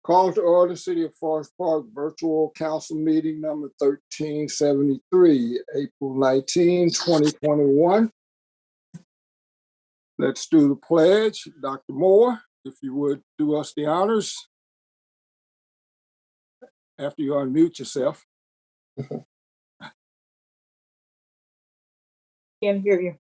Call to order City of Forest Park Virtual Council Meeting number 1373, April 19, 2021. Let's do the pledge. Dr. Moore, if you would do us the honors after you unmute yourself. Can't hear you.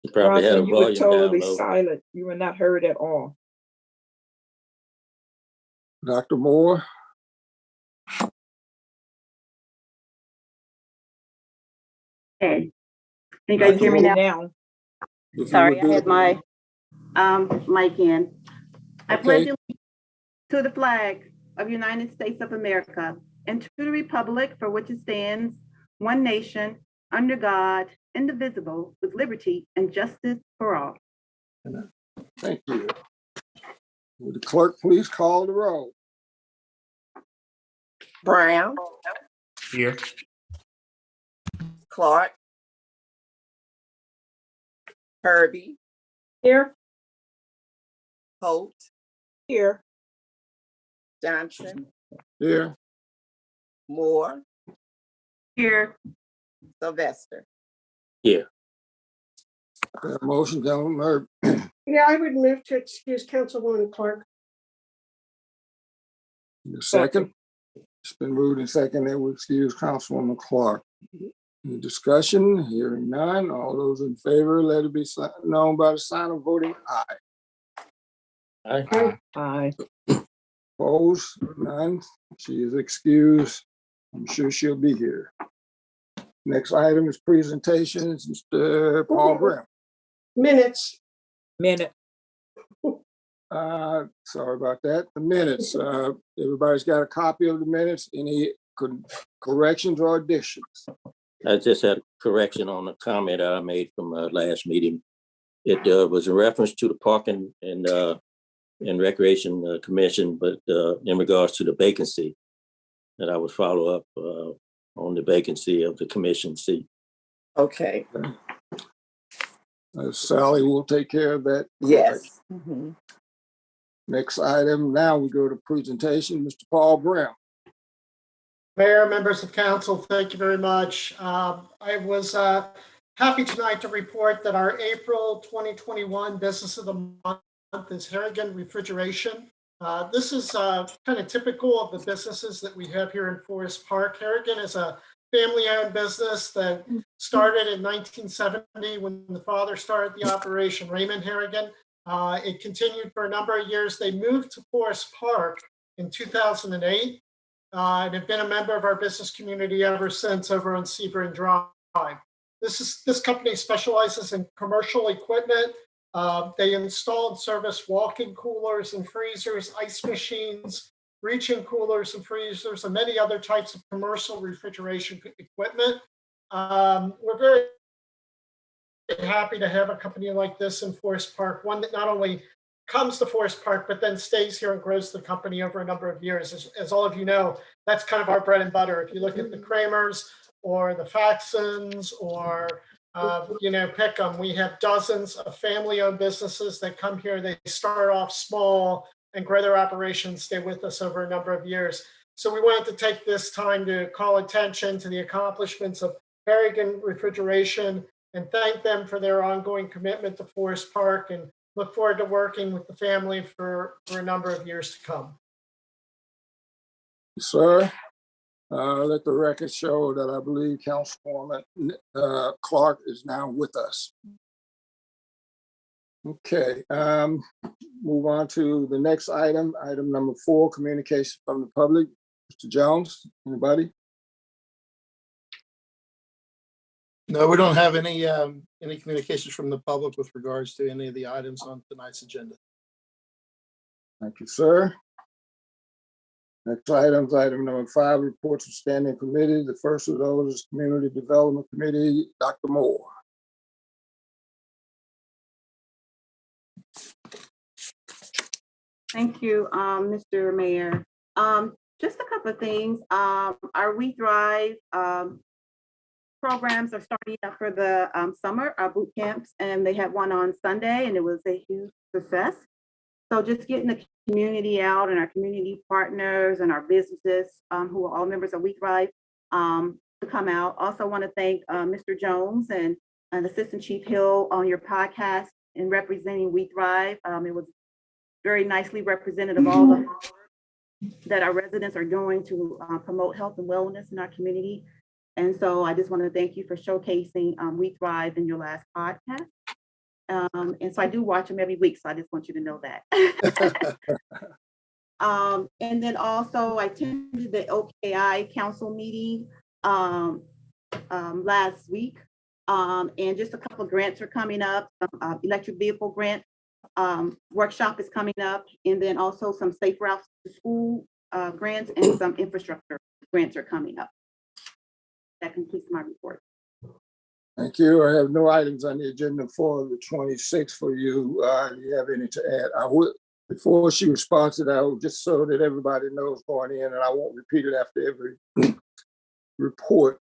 You probably had a you were volume totally down low. silent. You were not heard at all. Dr. Moore. Okay. Can you guys hear me now? Sorry, I had my mic in. I pledge allegiance to the flag of the United States of America and to the republic for which it stands, one nation, under God, indivisible, with liberty and justice for all. Thank you. Would the clerk please call the roll? Brown. Here. Clark. Herbie. Here. Holt. Here. Johnson. Here. Moore. Here. Sylvester. Here. Motion, gentlemen. Yeah, I would move to excuse Councilwoman Clark. Second. It's been moved and seconded. We excuse Councilwoman Clark. Any discussion? Hearing none. All those in favor, let it be known by the sign of voting aye. Aye. Aye. Opposed? None. She is excused. I'm sure she'll be here. Next item is presentations. Mr. Paul Brown. Minutes. Minute. Sorry about that. The minutes. Everybody's got a copy of the minutes. Any corrections or additions? I just had a correction on a comment I made from last meeting. It was in reference to the Parking and Recreation Commission, but in regards to the vacancy, that I would follow up on the vacancy of the commission seat. Okay. Sally will take care of that. Yes. Next item. Now we go to presentation. Mr. Paul Brown. Mayor, members of council, thank you very much. I was happy tonight to report that our April 2021 Business of the Month is Harrigan Refrigeration. This is kind of typical of the businesses that we have here in Forest Park. Harrigan is a family-owned business that started in 1970 when the father started the operation, Raymond Harrigan. It continued for a number of years. They moved to Forest Park in 2008. And have been a member of our business community ever since over on Sebring Drive. This company specializes in commercial equipment. They install and service walk-in coolers and freezers, ice machines, reach-in coolers and freezers, and many other types of commercial refrigeration equipment. We're very happy to have a company like this in Forest Park, one that not only comes to Forest Park, but then stays here and grows the company over a number of years. As all of you know, that's kind of our bread and butter. If you look at the Kramers or the Faxons or, pick them, we have dozens of family-owned businesses that come here. They start off small and grow their operations, stay with us over a number of years. So we wanted to take this time to call attention to the accomplishments of Harrigan Refrigeration and thank them for their ongoing commitment to Forest Park, and look forward to working with the family for a number of years to come. Sir, let the record show that I believe Councilwoman Clark is now with us. Okay, move on to the next item, item number 4, communication from the public. Mr. Jones, anybody? No, we don't have any communications from the public with regards to any of the items on tonight's agenda. Thank you, sir. Next item is item number 5, reports of standing committee. The first of those is Community Development Committee, Dr. Moore. Thank you, Mr. Mayor. Just a couple of things. Our We Thrive programs are starting up for the summer, our boot camps, and they had one on Sunday, and it was a huge success. So just getting the community out and our community partners and our businesses who are all members of We Thrive to come out. Also want to thank Mr. Jones and Assistant Chief Hill on your podcast in representing We Thrive. It was very nicely representative of all the that our residents are doing to promote health and wellness in our community. And so I just want to thank you for showcasing We Thrive in your last podcast. And so I do watch them every week, so I just want you to know that. And then also I attended the OKI council meeting last week. And just a couple of grants are coming up. Electric vehicle grant workshop is coming up, and then also some safe routes to school grants and some infrastructure grants are coming up. That completes my report. Thank you. I have no items on the agenda for the 26th for you. Do you have any to add? I would, before she responds to that, just so that everybody knows going in, and I won't repeat it after every report.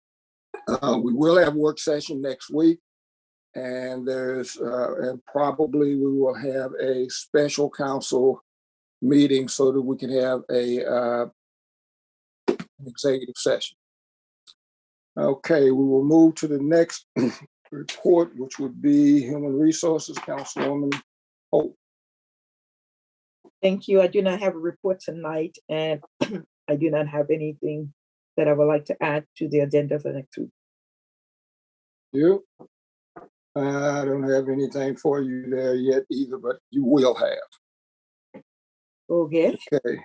We will have a work session next week, and and probably we will have a special council meeting so that we can have an executive session. Okay, we will move to the next report, which would be Human Resources, Councilwoman Holt. Thank you. I do not have a report tonight, and I do not have anything that I would like to add to the agenda for next week. You? I don't have anything for you there yet either, but you will have. Okay. Okay.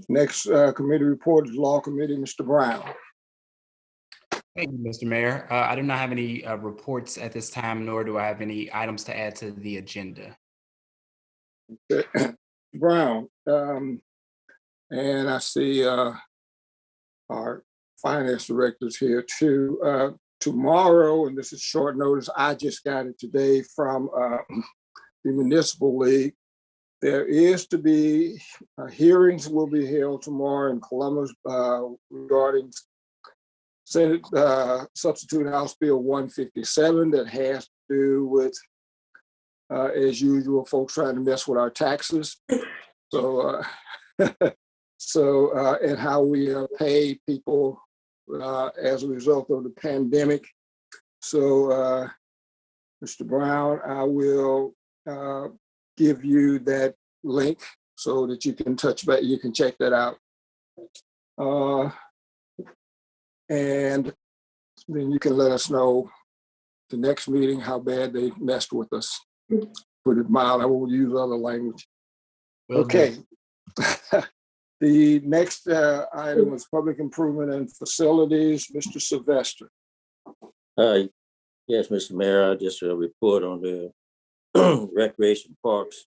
Next committee report is Law Committee, Mr. Brown. Thank you, Mr. Mayor. I do not have any reports at this time, nor do I have any items to add to the agenda. Okay. Brown, and I see our finance directors here too. Tomorrow, and this is short notice, I just got it today from the Municipal League. There is to be hearings will be held tomorrow in Columbus regarding Senate Substitute House Bill 157 that has to do with, as usual, folks trying to mess with our taxes. So, and how we pay people as a result of the pandemic. So, Mr. Brown, I will give you that link so that you can you can check that out. And then you can let us know the next meeting how bad they messed with us. Put it mild, I won't use other language. Okay. The next item is public improvement and facilities. Mr. Sylvester. Yes, Mr. Mayor, I just report on the recreation parks.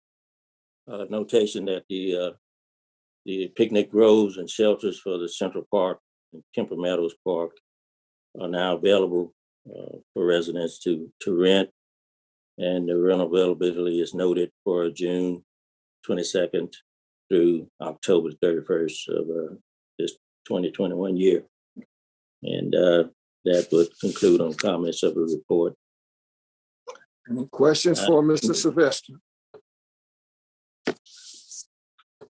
Notation that the picnic groves and shelters for the Central Park and Kemper Meadows Park are now available for residents to rent, and the rental availability is noted for June 22nd through October 31st of this 2021 year. And that would conclude on comments of the report. Any questions for Mr. Sylvester?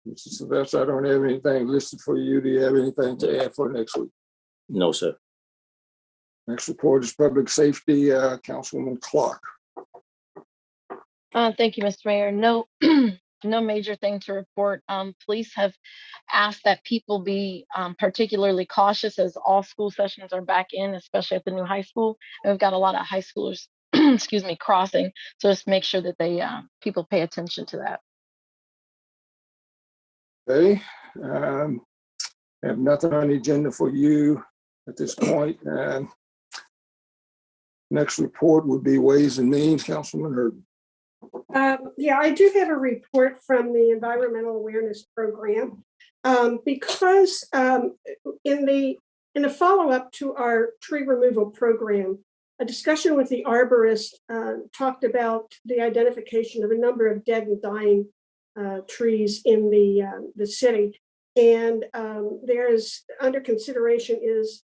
Mr. Sylvester, I don't have anything listed for you. Do you have anything to add for next week? No, sir. Next report is public safety, Councilwoman Clark. Thank you, Mr. Mayor. No, no major thing to report. Police have asked that people be particularly cautious as all school sessions are back in, especially at the new high school. And we've got a lot of high schoolers, excuse me, crossing. So just make sure that they people pay attention to that. Okay. I have nothing on the agenda for you at this point. Next report would be Ways and Means, Councilman Hurd. Yeah, I do have a report from the Environmental Awareness Program because in the follow-up to our tree removal program, a discussion with the arborist talked about the identification of a number of dead and dying trees in the city, and there is under consideration is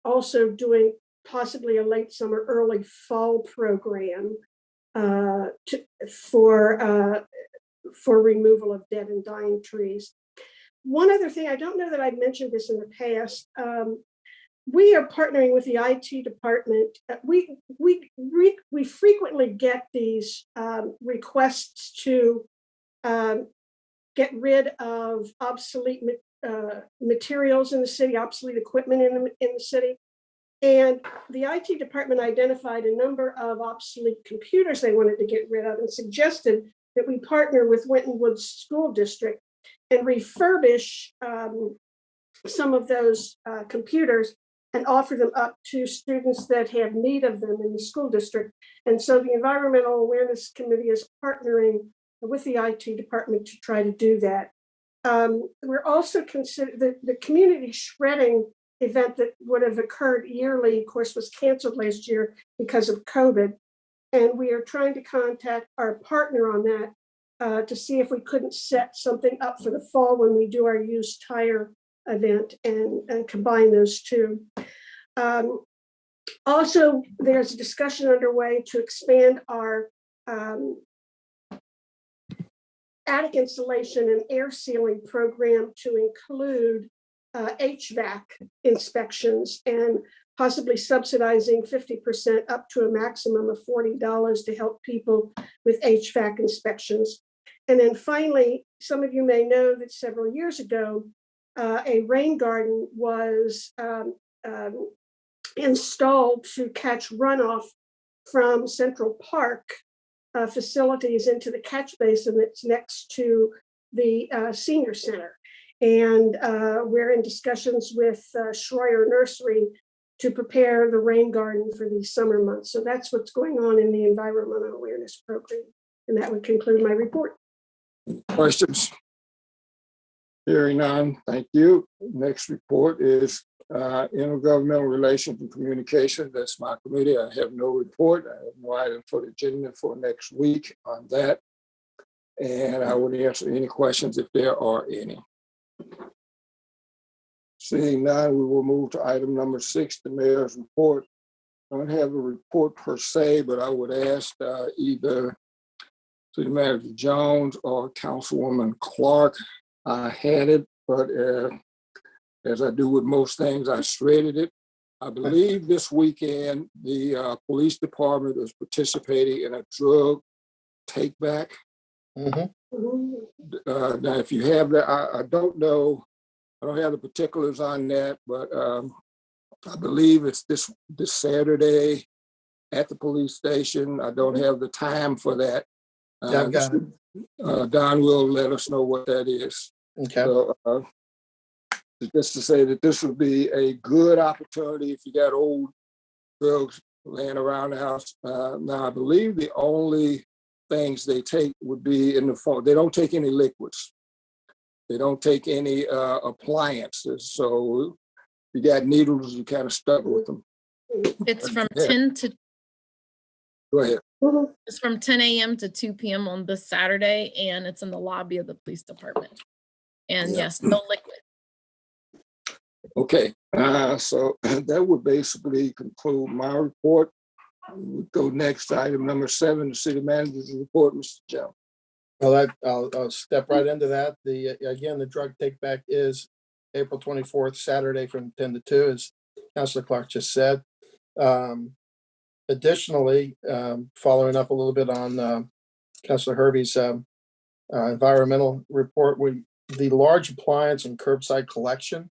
also doing possibly a late summer, early fall program for removal of dead and dying trees. One other thing, I don't know that I've mentioned this in the past. We are partnering with the IT department. We frequently get these requests to get rid of obsolete materials in the city, obsolete equipment in the city. And the IT department identified a number of obsolete computers they wanted to get rid of and suggested that we partner with Winton Woods School District and refurbish some of those computers and offer them up to students that have need of them in the school district. And so the Environmental Awareness Committee is partnering with the IT department to try to do that. We're also considering the community shredding event that would have occurred yearly, of course, was canceled last year because of COVID. And we are trying to contact our partner on that to see if we couldn't set something up for the fall when we do our used tire event and combine those two. Also, there's a discussion underway to expand our attic insulation and air sealing program to include HVAC inspections and possibly subsidizing 50% up to a maximum of $40 to help people with HVAC inspections. And then finally, some of you may know that several years ago, a rain garden was installed to catch runoff from Central Park facilities into the catch basin that's next to the senior center. And we're in discussions with Schroyer Nursery to prepare the rain garden for these summer months. So that's what's going on in the Environmental Awareness Program. And that would conclude my report. Questions? Hearing none, thank you. Next report is Intergovernmental Relations and Communication. That's my committee. I have no report. I have no item for the agenda for next week on that. And I would answer any questions if there are any. Seeing none, we will move to item number 6, the mayor's report. I don't have a report per se, but I would ask either City Manager Jones or Councilwoman Clark. I had it, but as I do with most things, I shredded it. I believe this weekend, the police department is participating in a drug take back. Mm-hmm. Now, if you have that, I don't know. I don't have the particulars on that, but I believe it's this Saturday at the police station. I don't have the time for that. Yeah, I've got it. Don will let us know what that is. Okay. So, just to say that this would be a good opportunity if you got old drugs laying around the house. Now, I believe the only things they take would be in the form. They don't take any liquids. They don't take any appliances. So you got needles, you kind of stuck with them. It's from 10 to Go ahead. It's from 10 a.m. to 2 p.m. on this Saturday, and it's in the lobby of the police department. And yes, no liquid. Okay, so that would basically conclude my report. We'll go next to item number 7, the city manager's report, Mr. Jones. Well, I'll step right into that. Again, the drug take back is April 24th, Saturday from 10 to 2, as Councilor Clark just said. Additionally, following up a little bit on Councilor Hervey's environmental report, the large appliance and curbside collection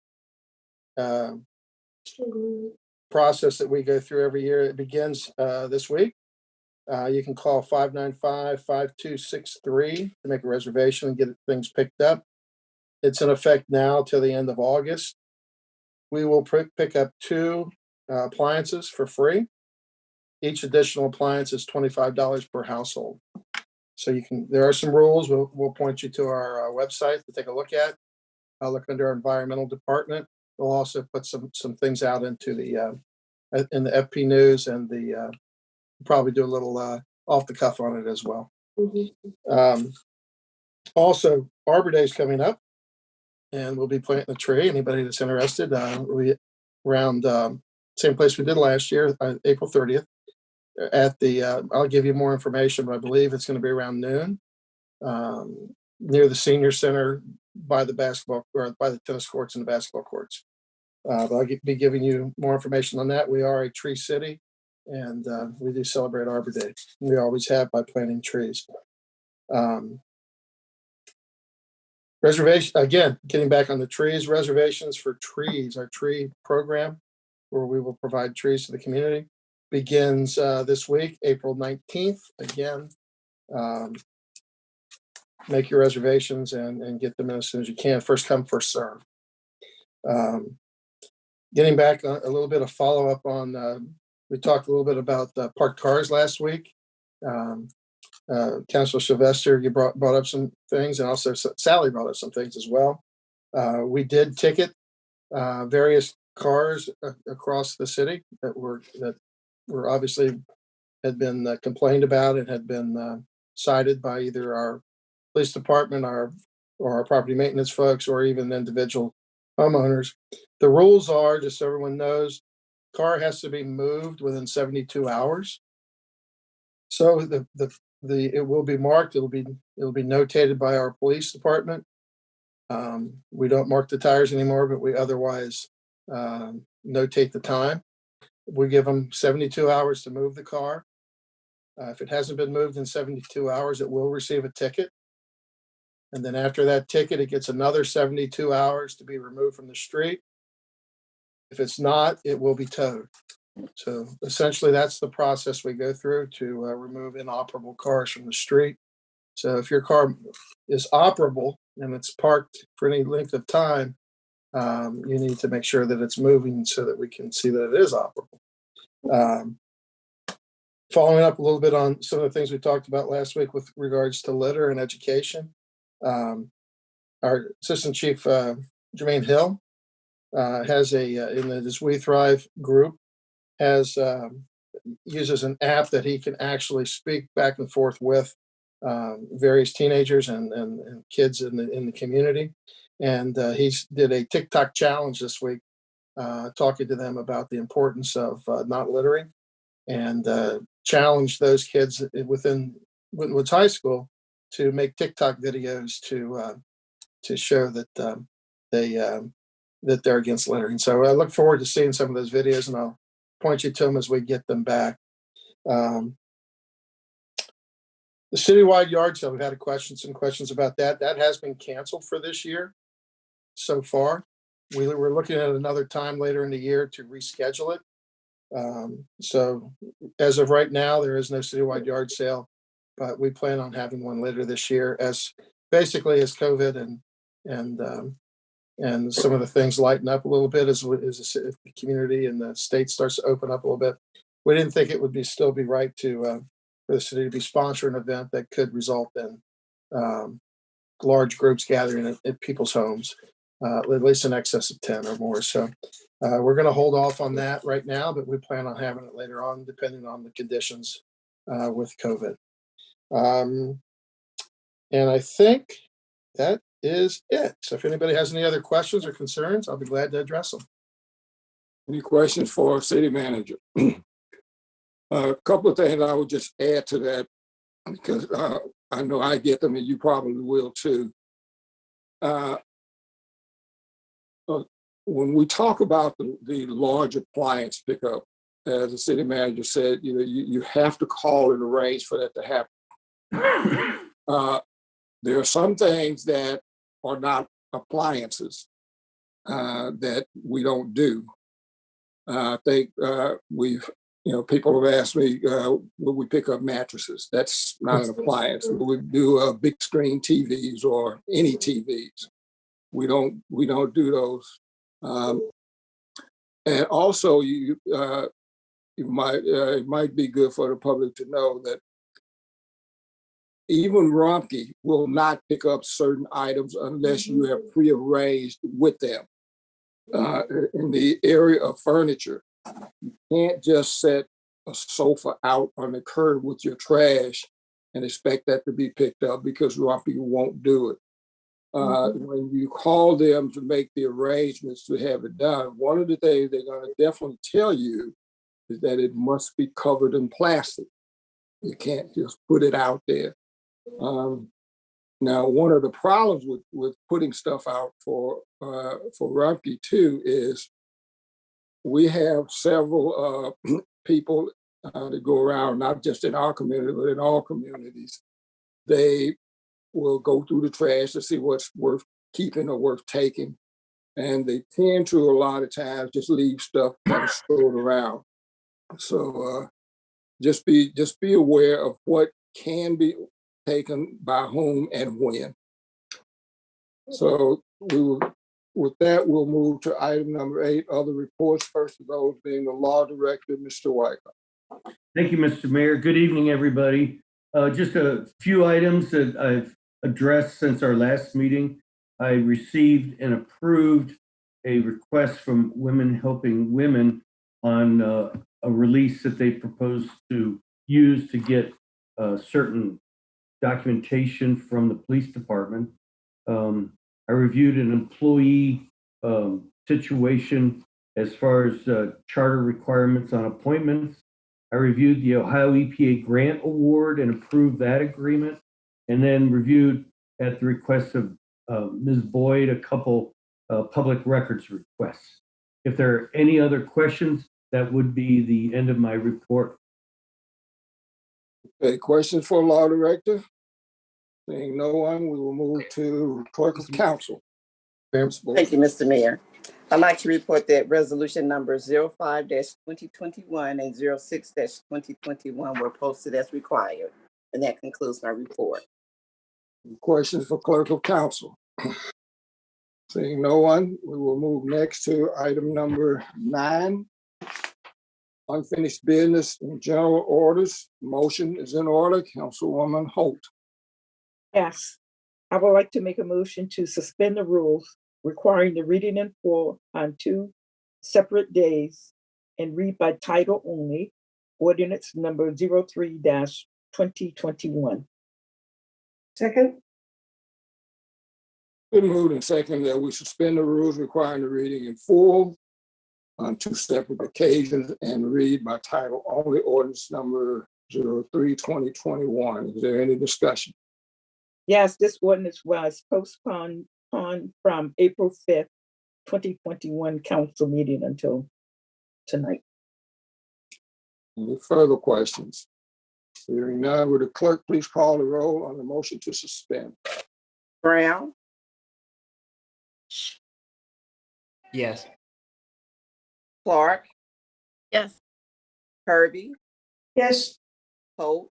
process that we go through every year, it begins this week. You can call 595-5263 to make a reservation and get things picked up. It's in effect now till the end of August. We will pick up 2 appliances for free. Each additional appliance is $25 per household. So there are some rules. We'll point you to our website to take a look at. I'll look under our environmental department. We'll also put some things out into in the FP News, and probably do a little off the cuff on it as well. Mm-hmm. Also, Arbor Day is coming up, and we'll be planting a tree. Anybody that's interested, we'll be around same place we did last year, April 30th. At the, I'll give you more information, but I believe it's going to be around noon, near the senior center by the basketball or by the tennis courts and the basketball courts. But I'll be giving you more information on that. We are a tree city, and we do celebrate Arbor Day. We always have by planting trees. Reservation, again, getting back on the trees, reservations for trees, our tree program, where we will provide trees to the community, begins this week, April 19th. Again, make your reservations and get them in as soon as you can. First come, first serve. Getting back a little bit of follow-up on, we talked a little bit about parked cars last week. Councilor Sylvester, you brought up some things, and also Sally brought up some things as well. We did ticket various cars across the city that were obviously had been complained about and had been cited by either our police department, or our property maintenance folks, or even individual homeowners. The rules are, just so everyone knows, car has to be moved within 72 hours. So it will be marked. It'll be notated by our police department. We don't mark the tires anymore, but we otherwise notate the time. We give them 72 hours to move the car. If it hasn't been moved in 72 hours, it will receive a ticket. And then after that ticket, it gets another 72 hours to be removed from the street. If it's not, it will be towed. So essentially, that's the process we go through to remove inoperable cars from the street. So if your car is operable and it's parked for any length of time, you need to make sure that it's moving so that we can see that it is operable. Following up a little bit on some of the things we talked about last week with regards to litter and education, our Assistant Chief Jermaine Hill has in this We Thrive group, uses an app that he can actually speak back and forth with various teenagers and kids in the community. And he's did a TikTok challenge this week, talking to them about the importance of not littering, and challenge those kids within Woods High School to make TikTok videos to show that they're against littering. So I look forward to seeing some of those videos, and I'll point you to them as we get them back. The citywide yard sale, we've had some questions about that. That has been canceled for this year so far. We're looking at another time later in the year to reschedule it. So as of right now, there is no citywide yard sale, but we plan on having one later this year, as basically as COVID and some of the things lighten up a little bit as the community and the state starts to open up a little bit. We didn't think it would still be right for the city to be sponsoring an event that could result in large groups gathering at people's homes, at least in excess of 10 or more. So we're going to hold off on that right now, but we plan on having it later on, depending on the conditions with COVID. And I think that is it. So if anybody has any other questions or concerns, I'll be glad to address them. Any questions for our city manager? A couple of things I would just add to that, because I know I get them and you probably will too. When we talk about the large appliance pickup, as the city manager said, you have to call and arrange for that to happen. There are some things that are not appliances that we don't do. I think people have asked me, will we pick up mattresses? That's not an appliance. Will we do big screen TVs or any TVs? We don't do those. And also, it might be good for the public to know that even Rumpke will not pick up certain items unless you have prearranged with them. In the area of furniture, you can't just set a sofa out on the curb with your trash and expect that to be picked up, because Rumpke won't do it. When you call them to make the arrangements to have it done, one of the things they're going to definitely tell you is that it must be covered in plastic. You can't just put it out there. Now, one of the problems with putting stuff out for Rumpke too is we have several people that go around, not just in our community, but in all communities. They will go through the trash to see what's worth keeping or worth taking. And they tend to, a lot of times, just leave stuff that is thrown around. So just be aware of what can be taken by whom and when. So with that, we'll move to item number 8, other reports. First of those being the law director, Mr. White. Thank you, Mr. Mayor. Good evening, everybody. Just a few items that I've addressed since our last meeting. I received and approved a request from Women Helping Women on a release that they propose to use to get certain documentation from the police department. I reviewed an employee situation as far as charter requirements on appointments. I reviewed the Ohio EPA grant award and approved that agreement, and then reviewed at the request of Ms. Boyd a couple public records requests. If there are any other questions, that would be the end of my report. Okay, questions for law director? Seeing no one, we will move to clerk of council. Thank you, Mr. Mayor. I'd like to report that resolution number 05-2021 and 06-2021 were posted as required. And that concludes my report. Questions for clerk of council? Seeing no one, we will move next to item number 9. Unfinished business and general orders. Motion is in order. Councilwoman Holt. Yes, I would like to make a motion to suspend the rules requiring the reading in full on 2 separate days and read by title only, ordinance number 03-2021. Second. Been moved and seconded that we suspend the rules requiring the reading in full on 2 separate occasions and read by title only, ordinance number 03-2021. Is there any discussion? Yes, this ordinance was postponed from April 5th, 2021 council meeting until tonight. Any further questions? Hearing none, would the clerk please call the roll on the motion to suspend? Brown? Yes. Clark? Yes. Herbie? Yes. Holt?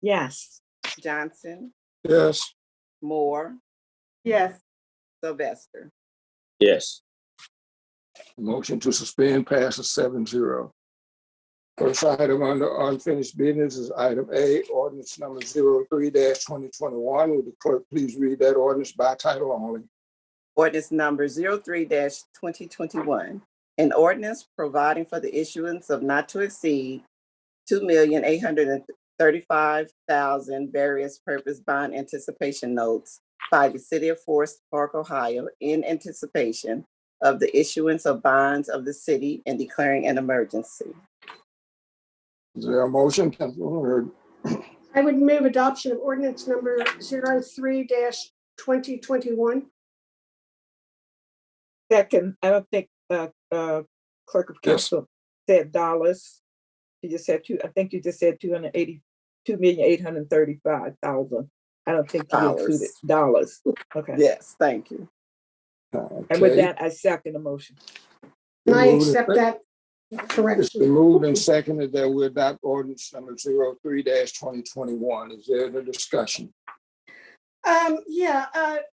Yes. Johnson? Yes. Moore? Yes. Sylvester? Yes. Motion to suspend passes 7-0. First item under unfinished business is item A, ordinance number 03-2021. Would the clerk please read that ordinance by title only? Ordinance number 03-2021. An ordinance providing for the issuance of not to exceed 2,835,000 various purpose bond anticipation notes by the city of Forest Park, Ohio, in anticipation of the issuance of bonds of the city and declaring an emergency. Is there a motion? Councilwoman Hurd. I would move adoption of ordinance number 03-2021. Second, I don't think clerk of council said dollars. You just said I think you just said 282,835,000. I don't think you included dollars. Okay. Yes, thank you. Okay. And with that, I second the motion. And I accept that It's correction. been moved and seconded that we adopt ordinance number 03-2021. Is there any discussion?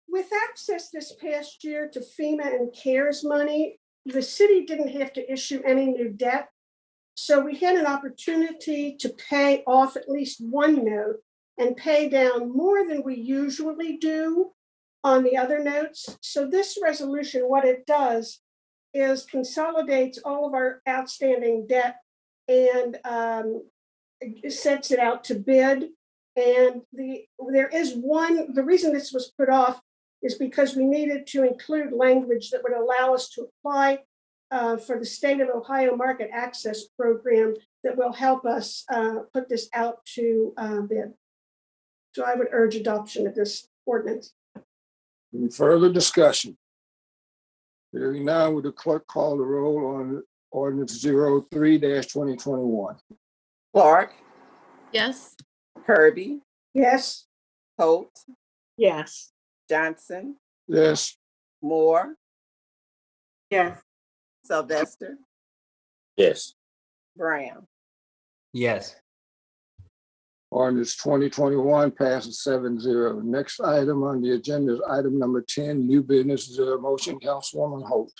With access this past year to FEMA and CARES money, the city didn't have to issue any new debt. So we had an opportunity to pay off at least one note and pay down more than we usually do on the other notes. So this resolution, what it does is consolidates all of our outstanding debt and sets it out to bid. And the reason this was put off is because we needed to include language that would allow us to apply for the State of Ohio Market Access Program that will help us put this out to bid. So I would urge adoption of this ordinance. Any further discussion? Hearing none, would the clerk call the roll on ordinance 03-2021? Clark, Yes. Kirby, Yes. Holt, Yes. Johnson, Yes. Moore, yes, Sylvester, Yes. Brown. Yes. Ordinance 2021 passes 7-0. Next item on the agenda is item number 10, new business. Is there a motion, Councilwoman Holt?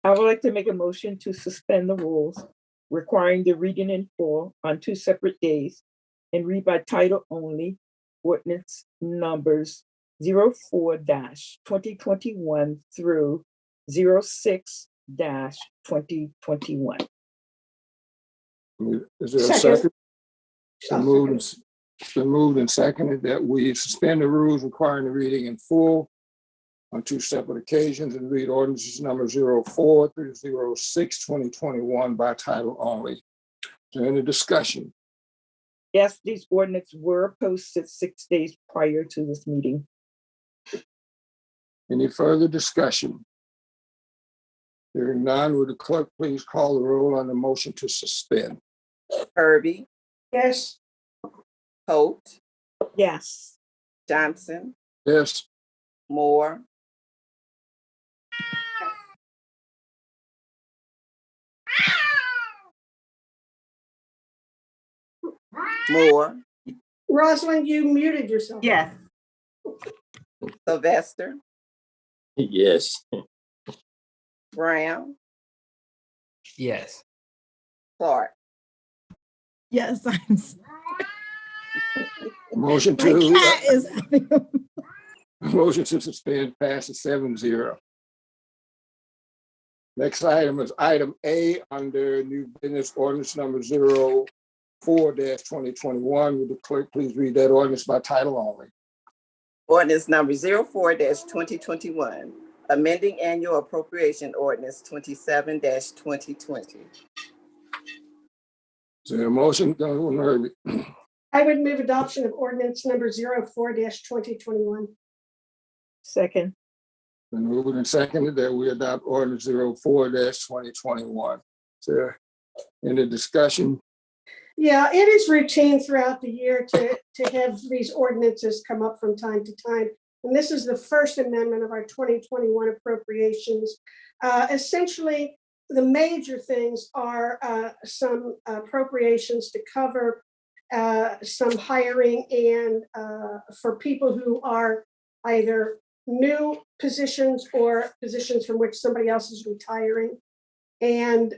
I would like to make a motion to suspend the rules requiring the reading in full on 2 separate days and read by title only ordinance numbers 04-2021 through 06-2021. Is there a Second. second? It's been moved and seconded that we suspend the rules requiring the reading in full on 2 separate occasions and read ordinances number 04 through 06-2021 by title only. Is there any discussion? Yes, these ordinances were posted 6 days prior to this meeting. Any further discussion? Hearing none, would the clerk please call the roll on the motion to suspend? Kirby, Yes. Holt, Yes. Johnson, Yes. Moore, Moore, Rosalind, you muted yourself. yes, Sylvester, Yes. Brown, Yes. Clark. Yes, I'm sorry. Motion My to cat is having a motion to suspend passes 7-0. Next item is item A under new business ordinance number 04-2021. Would the clerk please read that ordinance by title only? Ordinance number 04-2021, amending annual appropriation ordinance 27-2020. Is there a motion? Councilwoman Herbie? I would move adoption of ordinance number 04-2021. Second. Been moved and seconded that we adopt ordinance 04-2021. Is there any discussion? Yeah, it is routine throughout the year to have these ordinances come up from time to time. And this is the first amendment of our 2021 appropriations. Essentially, the major things are some appropriations to cover some hiring and for people who are either new positions or positions from which somebody else is retiring. And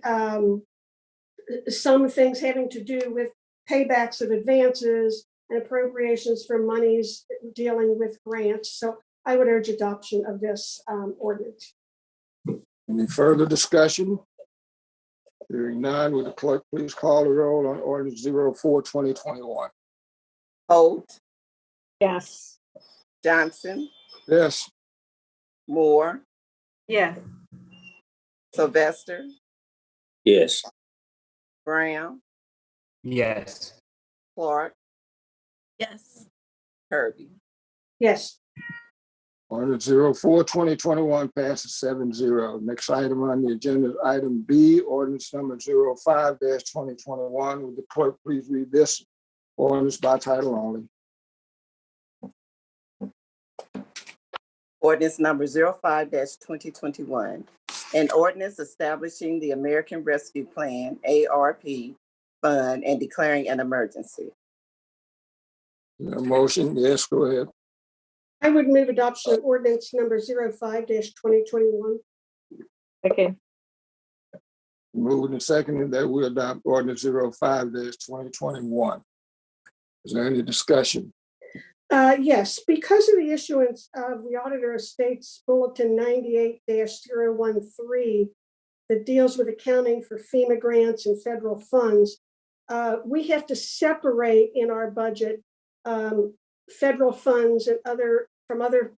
some things having to do with paybacks of advances and appropriations for monies dealing with grants. So I would urge adoption of this ordinance. Any further discussion? Hearing none, would the clerk please call the roll on ordinance 04-2021? Holt, Yes. Johnson, Yes. Moore, yes, Sylvester, Yes. Brown, Yes. Clark, yes. Kirby. Yes. Ordinance 04-2021 passes 7-0. Next item on the agenda is item B, ordinance number 05-2021. Would the clerk please read this ordinance by title only? Ordinance number 05-2021, an ordinance establishing the American Rescue Plan, ARP, fund and declaring an emergency. A motion? Yes, go ahead. I would move adoption of ordinance number 05-2021. Second. Moved and seconded that we adopt ordinance 05-2021. Is there any discussion? Yes, because of the issuance of the Auditor of State's Bulletin 98-013 that deals with accounting for FEMA grants and federal funds, we have to separate in our budget federal funds and from other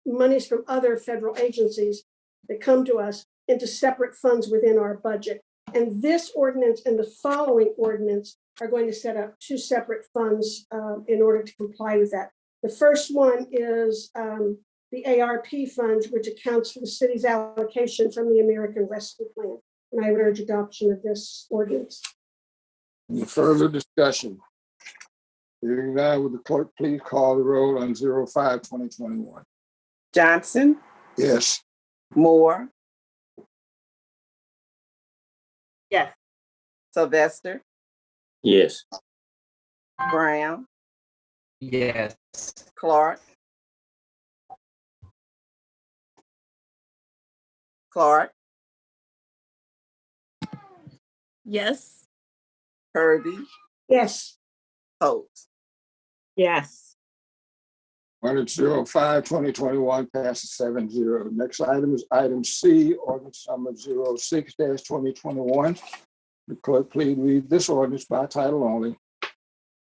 monies from other federal agencies that come to us into separate funds within our budget. And this ordinance and the following ordinance are going to set up two separate funds in order to comply with that. The first one is the ARP fund, which accounts for the city's allocation from the American Rescue Plan. And I would urge adoption of this ordinance. Any further discussion? Hearing none, would the clerk please call the roll on 05-2021? Johnson, Yes. Moore, Yes. Sylvester, Yes. Brown, Yes. Clark, Yes. Herbie, Yes. Holt. Yes. Ordinance 05-2021 passes 7-0. Next item is item C, ordinance number 06-2021. The clerk please read this ordinance by title only.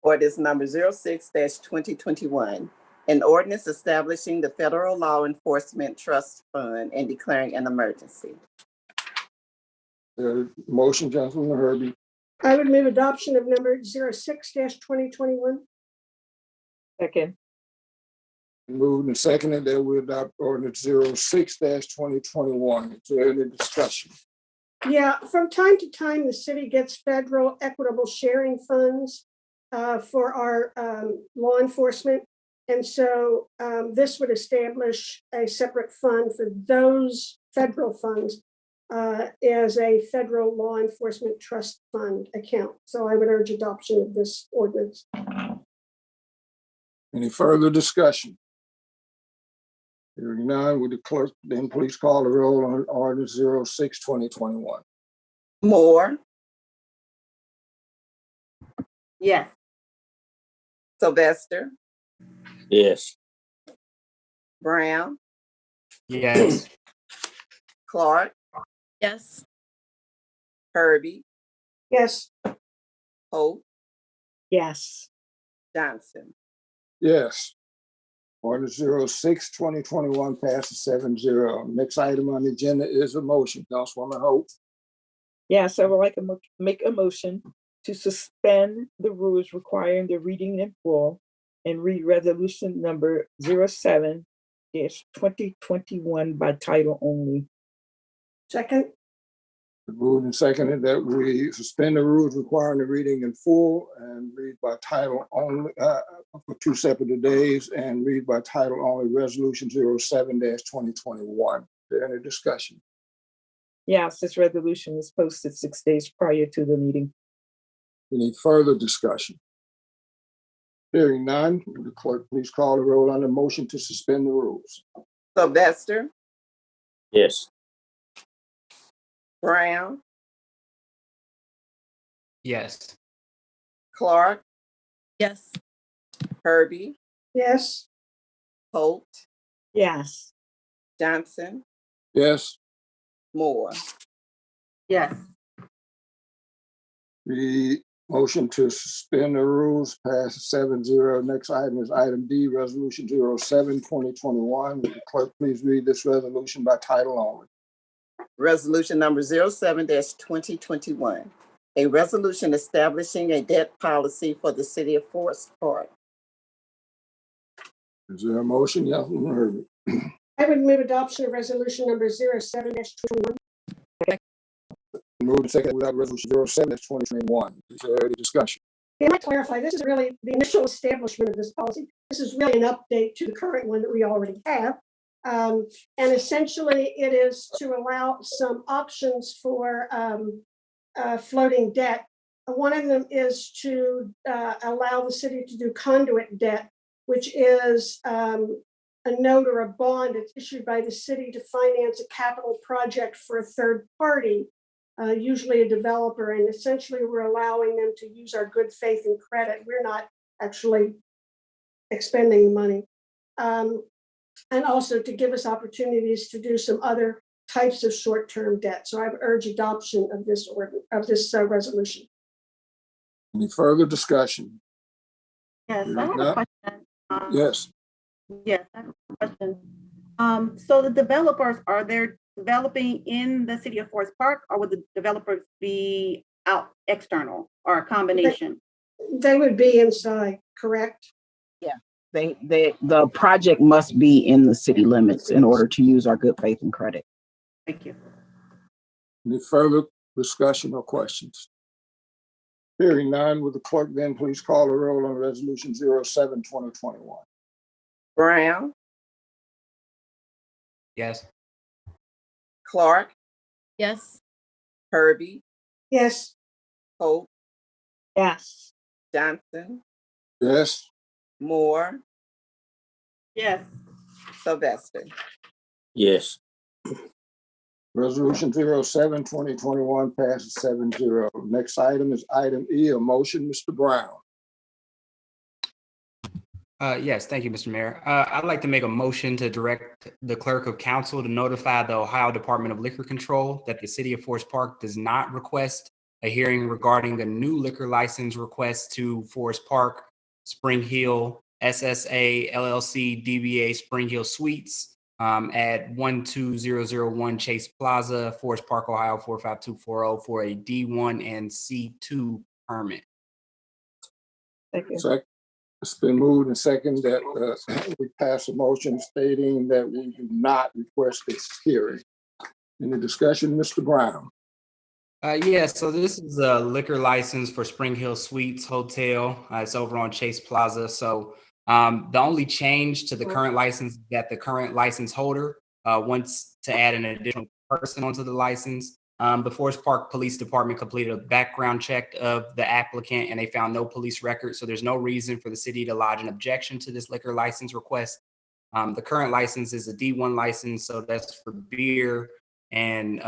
Ordinance number 06-2021, an ordinance establishing the Federal Law Enforcement Trust Fund and declaring an emergency. Motion, Councilman Herbie. I would move adoption of number 06-2021. Second. Moved and seconded that we adopt ordinance 06-2021. Is there any discussion? Yeah, from time to time, the city gets federal equitable sharing funds for our law enforcement. And so this would establish a separate fund for those federal funds as a federal law enforcement trust fund account. So I would urge adoption of this ordinance. Any further discussion? Hearing none, would the clerk then please call the roll on ordinance 06-2021? Moore, Yes. Sylvester, Yes. Brown, Yes. Clark, Yes. Herbie, Yes. Holt, Yes. Johnson. Yes. Ordinance 06-2021 passes 7-0. Next item on the agenda is a motion. Councilwoman Holt. Yes, I would like to make a motion to suspend the rules requiring the reading in full and read resolution number 07-2021 by title only. Second. Moved and seconded that we suspend the rules requiring the reading in full and read by title only for two separate days and read by title only resolution 07-2021. Is there any discussion? Yes, this resolution was posted 6 days prior to the meeting. Any further discussion? Hearing none, will the clerk please call the roll on the motion to suspend the rules? Sylvester, Yes. Brown, Yes. Clark, Yes. Herbie, Yes. Holt, Yes. Johnson, Yes. Moore. Yes. The motion to suspend the rules passes 7-0. Next item is item D, resolution 07-2021. Will the clerk please read this resolution by title only? Resolution number 07-2021, a resolution establishing a debt policy for the city of Forest Park. Is there a motion? Councilman Herbie. I would move adoption of resolution number 07-2021. Moved and seconded without resolution 07-2021. Is there any discussion? Can I clarify, this is really the initial establishment of this policy. This is really an update to the current one that we already have. And essentially it is to allow some options for floating debt. One of them is to allow the city to do conduit debt, which is a note or a bond that's issued by the city to finance a capital project for a third party, usually a developer. And essentially we're allowing them to use our good faith and credit. We're not actually expending the money. And also to give us opportunities to do some other types of short-term debt. So I would urge adoption of this resolution. Any further discussion? Yes, I have a question. Yes. Yes, I have a question. So the developers, are they developing in the city of Forest Park, or would the developers be out external or a combination? They would be inside, correct? Yeah, the project must be in the city limits in order to use our good faith and credit. Thank you. Any further discussion or questions? Hearing none, would the clerk then please call the roll on resolution 07-2021? Brown, Yes. Clark, Yes. Herbie, Yes, Hope, Yes. Johnson, Yes. Moore, Yes. Sylvester. Yes. Resolution 07-2021 passes 7-0. Next item is item E, a motion, Mr. Brown. Yes, thank you, Mr. Mayor. I'd like to make a motion to direct the clerk of council to notify the Ohio Department of Liquor Control that the city of Forest Park does not request a hearing regarding the new liquor license request to Forest Park, Spring Hill, SSA, LLC, DBA Spring Hill Suites at 12001 Chase Plaza, Forest Park, Ohio 45240 for a D1 and C2 permit. Second. It's been moved and second that we pass a motion stating that we do not request this hearing. Any discussion, Mr. Brown? Yes, so this is a liquor license for Spring Hill Suites Hotel. It's over on Chase Plaza. So the only change to the current license is that the current license holder wants to add an additional person onto the license. The Forest Park Police Department completed a background check of the applicant and they found no police record. So there's no reason for the city to lodge an objection to this liquor license request. The current license is a D1 license. So that's for beer and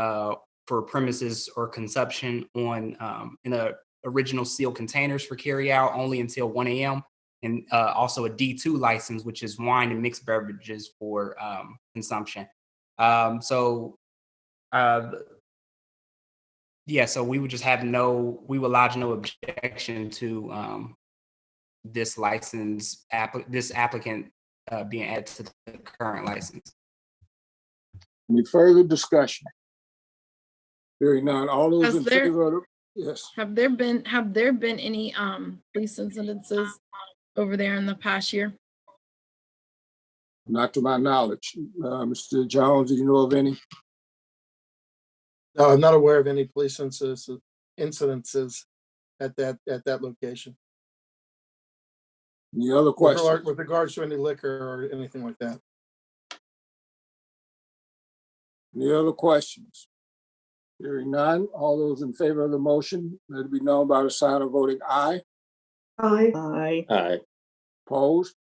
for premises or consumption on in the original sealed containers for carry out only until 1 a.m. And also a D2 license, which is wine and mixed beverages for consumption. Yeah, so we would just have we would lodge no objection to this license, this applicant being added to the current license. Any further discussion? Hearing none, all those in favor of the, yes. Have there been any police incidences over there in the past year? Not to my knowledge. Mr. Jones, do you know of any? No, I'm not aware of any police incidences at that location. Any other questions? With regards to any liquor or anything like that. Any other questions? Hearing none, all those in favor of the motion, let it be known by the sign of voting aye. aye. Aye. Aye. Opposed?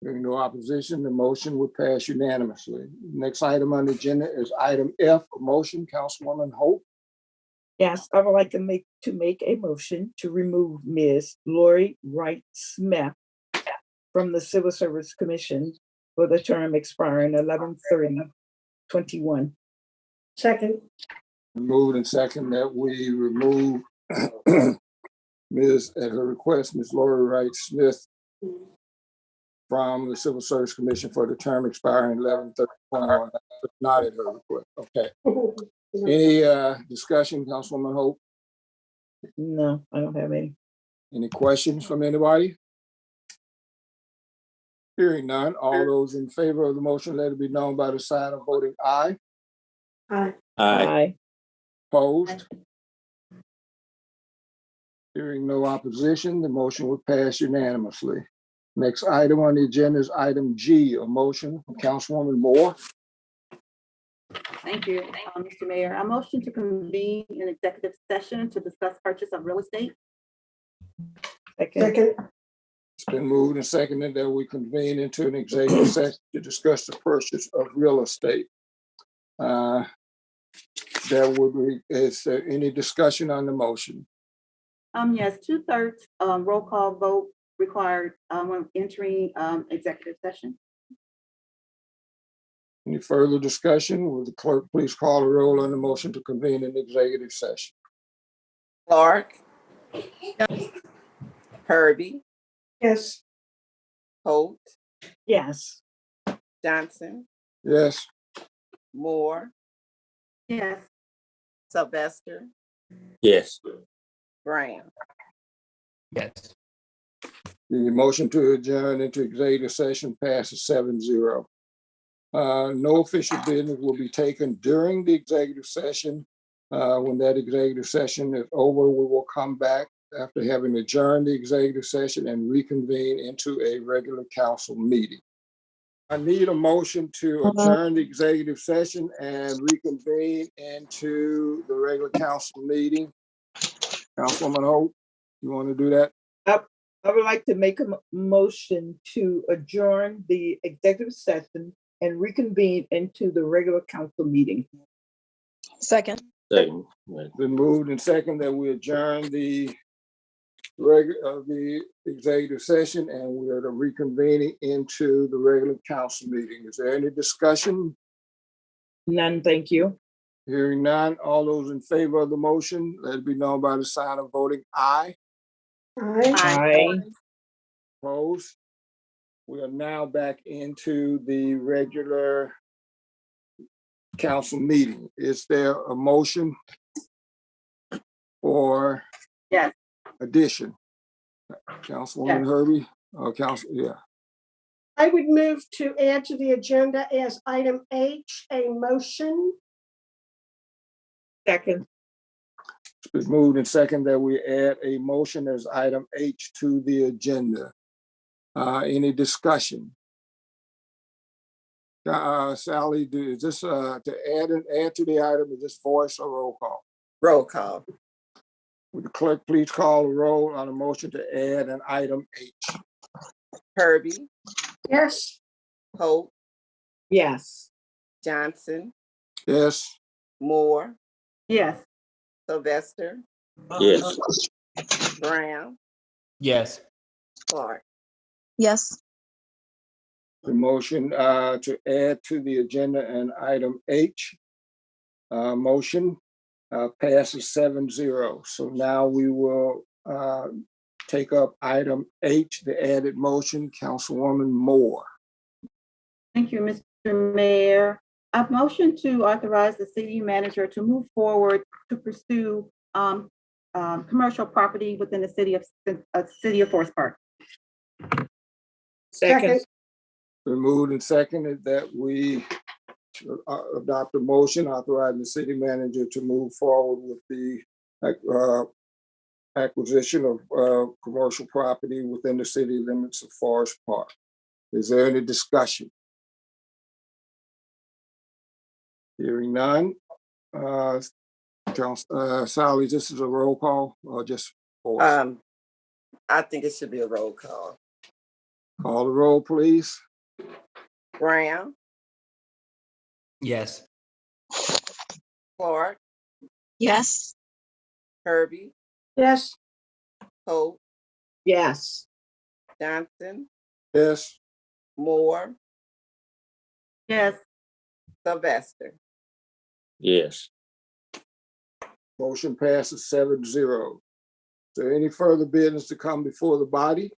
Hearing no opposition, the motion will pass unanimously. Next item on the agenda is item F, a motion, Councilwoman Hope. Yes, I would like to make a motion to remove Ms. Laurie Wright Smith from the Civil Service Commission for the term expiring 11/30/21. Second, Moved and second that we remove Ms. at her request, Ms. Laurie Wright Smith from the Civil Service Commission for the term expiring 11/30/21. Not at her request. Okay. Any discussion, Councilwoman Hope? No, I don't have any. Any questions from anybody? Hearing none, all those in favor of the motion, let it be known by the sign of voting aye. aye. Aye. Aye. Opposed? Hearing no opposition, the motion will pass unanimously. Next item on the agenda is item G, a motion from Councilwoman Moore. Thank you, Mr. Mayor. I motion to convene an executive session to discuss purchase of real estate. Second, It's been moved and seconded that we convene into an executive session to discuss the purchase of real estate. Is there any discussion on the motion? Yes, 2/3 roll call vote required when entering executive session. Any further discussion? Will the clerk please call the roll on the motion to convene an executive session? Clark, Herbie, yes. Holt, Yes. Johnson, Yes. Moore, Yes. Sylvester, Yes. Brown. Yes. The motion to adjourn into executive session passes 7-0. No official business will be taken during the executive session. When that executive session is over, we will come back after having adjourned the executive session and reconvene into a regular council meeting. I need a motion to adjourn the executive session and reconvene into the regular council meeting. Councilwoman Holt, you want to do that? I would like to make a motion to adjourn the executive session and reconvene into the regular council meeting. Second. Second. Been moved and second that we adjourn the executive session and we are reconvening into the regular council meeting. Is there any discussion? None, thank you. Hearing none, all those in favor of the motion, let it be known by the sign of voting aye. Aye. Opposed? We are now back into the regular council meeting. Is there a motion or Yes. addition? Councilwoman Herbie, yeah. I would move to add to the agenda as item H, a motion. Second. It's been moved and second that we add a motion as item H to the agenda. Any discussion? Sally, is this to add to the item, is this voice or roll call? Roll call. Would the clerk please call the roll on a motion to add an item H? Herbie, Yes. Holt, Yes. Johnson, Yes. Moore, Yes. Sylvester, Yes. Brown, Yes. Clark. Yes. The motion to add to the agenda an item H motion passes 7-0. So now we will take up item H, the added motion. Councilwoman Moore. Thank you, Mr. Mayor. I've motioned to authorize the city manager to move forward to pursue commercial property within the city of Forest Park. Second. Been moved and seconded that we adopt a motion authorizing the city manager to move forward with the acquisition of commercial property within the city limits of Forest Park. Is there any discussion? Hearing none. Sally, this is a roll call or just voice? I think it should be a roll call. Call the roll, please. Brown, Yes. Clark, Yes. Herbie, Yes. Holt, Yes. Johnson, Yes. Moore, Yes. Sylvester. Yes. Motion passes 7-0. Is there any further business to come before the body?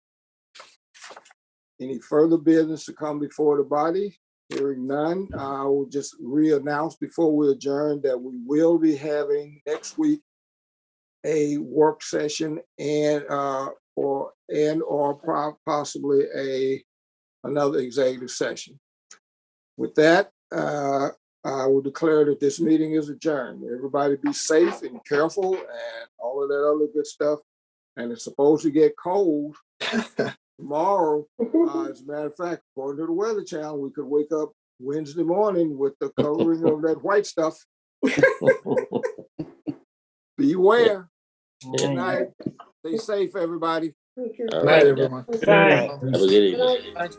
Any further business to come before the body? Hearing none, I will just re-announce before we adjourn that we will be having next week a work session and possibly another executive session. With that, I will declare that this meeting is adjourned. Everybody be safe and careful and all of that other good stuff. And it's supposed to get cold tomorrow. As a matter of fact, according to the Weather Channel, we could wake up Wednesday morning with the covering of that white stuff. Beware. Good night. Stay safe, everybody. Good night, everyone. Have a good evening. Good night.